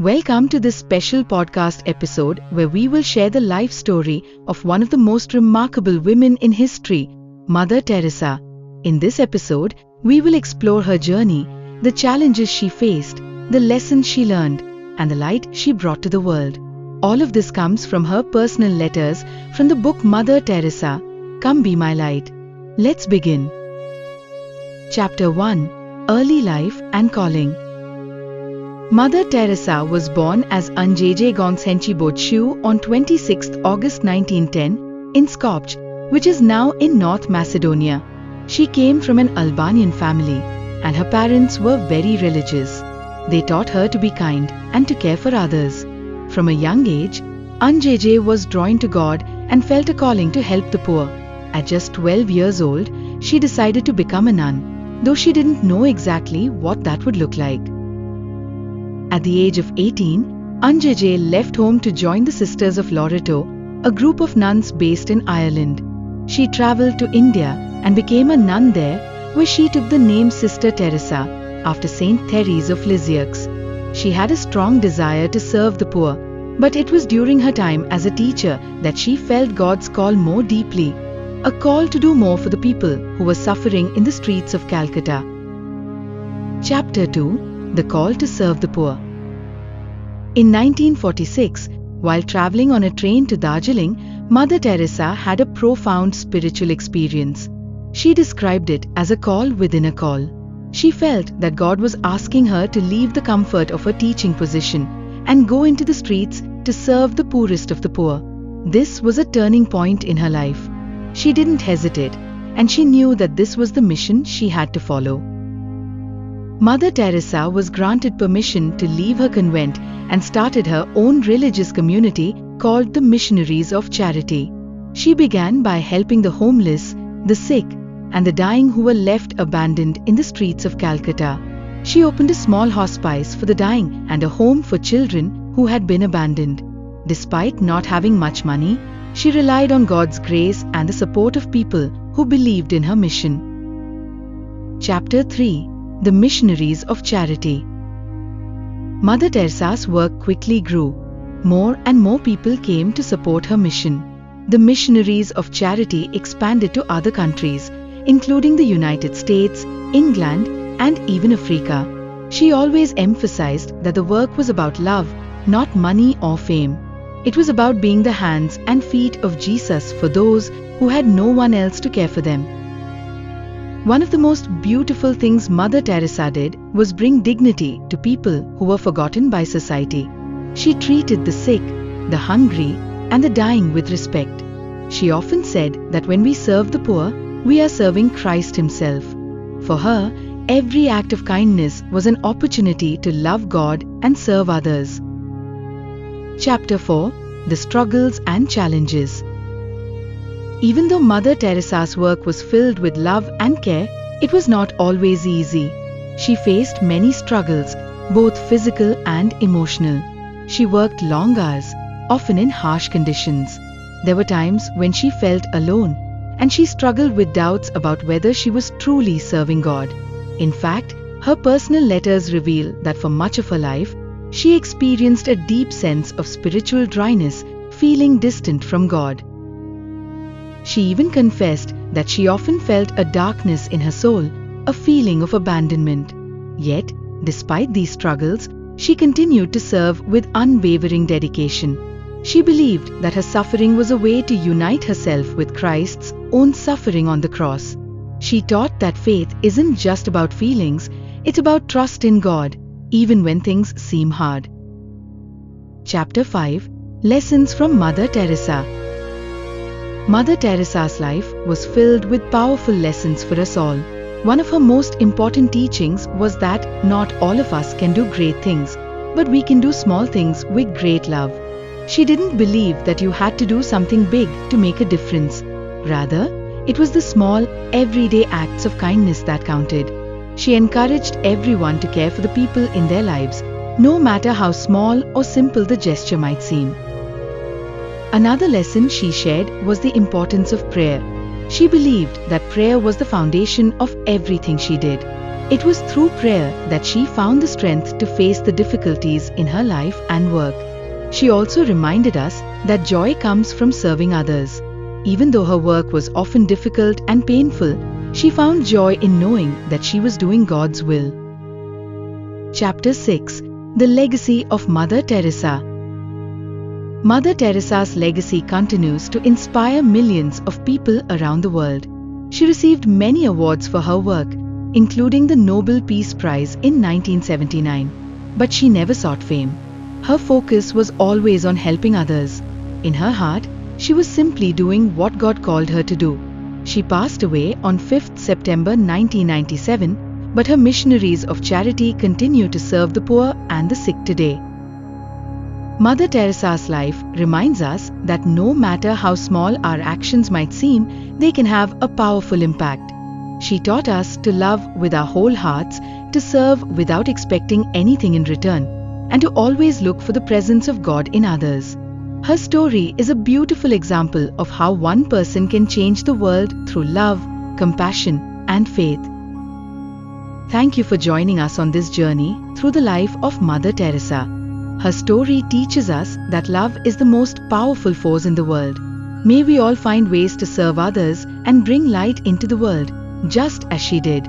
Welcome to this special podcast episode where we will share the life story of one of the most remarkable women in history, Mother Teresa. In this episode, we will explore her journey, the challenges she faced, the lessons she learned, and the light she brought to the world. All of this comes from her personal letters from the book Mother Teresa, Come Be My Light. Let's begin. Chapter 1: Early Life and Calling. Mother Teresa was born as Anjeje Gonsenchi on 26 August 1910 in Skopje, which is now in North Macedonia. She came from an Albanian family, and her parents were very religious. They taught her to be kind and to care for others. From a young age, Anjeje was drawn to God and felt a calling to help the poor. At just 12 years old, she decided to become a nun, though she didn't know exactly what that would look like. At the age of 18, Anjeje left home to join the Sisters of Loreto, a group of nuns based in Ireland. She travelled to India and became a nun there, where she took the name Sister Teresa, after Saint Teresa of Lisieux. She had a strong desire to serve the poor, but it was during her time as a teacher that she felt God's call more deeply, a call to do more for the people who were suffering in the streets of Calcutta. Chapter 2: The Call to Serve the Poor. In 1946, while travelling on a train to Darjeeling, Mother Teresa had a profound spiritual experience. She described it as a call within a call. She felt that God was asking her to leave the comfort of her teaching position and go into the streets to serve the poorest of the poor. This was a turning point in her life. She didn't hesitate, and she knew that this was the mission she had to follow. Mother Teresa was granted permission to leave her convent and started her own religious community called the Missionaries of Charity. She began by helping the homeless, the sick, and the dying who were left abandoned in the streets of Calcutta. She opened a small hospice for the dying and a home for children who had been abandoned. Despite not having much money, she relied on God's grace and the support of people who believed in her mission. Chapter 3: The Missionaries of Charity. Mother Teresa's work quickly grew. More and more people came to support her mission. The Missionaries of Charity expanded to other countries, including the United States, England, and even Africa. She always emphasized that the work was about love, not money or fame. It was about being the hands and feet of Jesus for those who had no one else to care for them. One of the most beautiful things Mother Teresa did was bring dignity to people who were forgotten by society. She treated the sick, the hungry, and the dying with respect. She often said that when we serve the poor, we are serving Christ Himself. For her, every act of kindness was an opportunity to love God and serve others. Chapter 4: The Struggles and Challenges. Even though Mother Teresa's work was filled with love and care, it was not always easy. She faced many struggles, both physical and emotional. She worked long hours, often in harsh conditions. There were times when she felt alone, and she struggled with doubts about whether she was truly serving God. In fact, her personal letters reveal that for much of her life, she experienced a deep sense of spiritual dryness, feeling distant from God. She even confessed that she often felt a darkness in her soul, a feeling of abandonment. Yet, despite these struggles, she continued to serve with unwavering dedication. She believed that her suffering was a way to unite herself with Christ's own suffering on the cross. She taught that faith isn't just about feelings, it's about trust in God, even when things seem hard. Chapter 5: Lessons from Mother Teresa. Mother Teresa's life was filled with powerful lessons for us all. One of her most important teachings was that not all of us can do great things, but we can do small things with great love. She didn't believe that you had to do something big to make a difference. Rather, it was the small, everyday acts of kindness that counted. She encouraged everyone to care for the people in their lives, no matter how small or simple the gesture might seem. Another lesson she shared was the importance of prayer. She believed that prayer was the foundation of everything she did. It was through prayer that she found the strength to face the difficulties in her life and work. She also reminded us that joy comes from serving others. Even though her work was often difficult and painful, she found joy in knowing that she was doing God's will. Chapter 6. The Legacy of Mother Teresa. Mother Teresa's legacy continues to inspire millions of people around the world. She received many awards for her work, including the Nobel Peace Prize in 1979. But she never sought fame. Her focus was always on helping others. In her heart, she was simply doing what God called her to do. She passed away on 5th September 1997, but her missionaries of charity continue to serve the poor and the sick today. Mother Teresa's life reminds us that no matter how small our actions might seem, they can have a powerful impact. She taught us to love with our whole hearts, to serve without expecting anything in return, and to always look for the presence of God in others. Her story is a beautiful example of how one person can change the world through love, compassion, and faith. Thank you for joining us on this journey through the life of Mother Teresa. Her story teaches us that love is the most powerful force in the world. May we all find ways to serve others and bring light into the world, just as she did.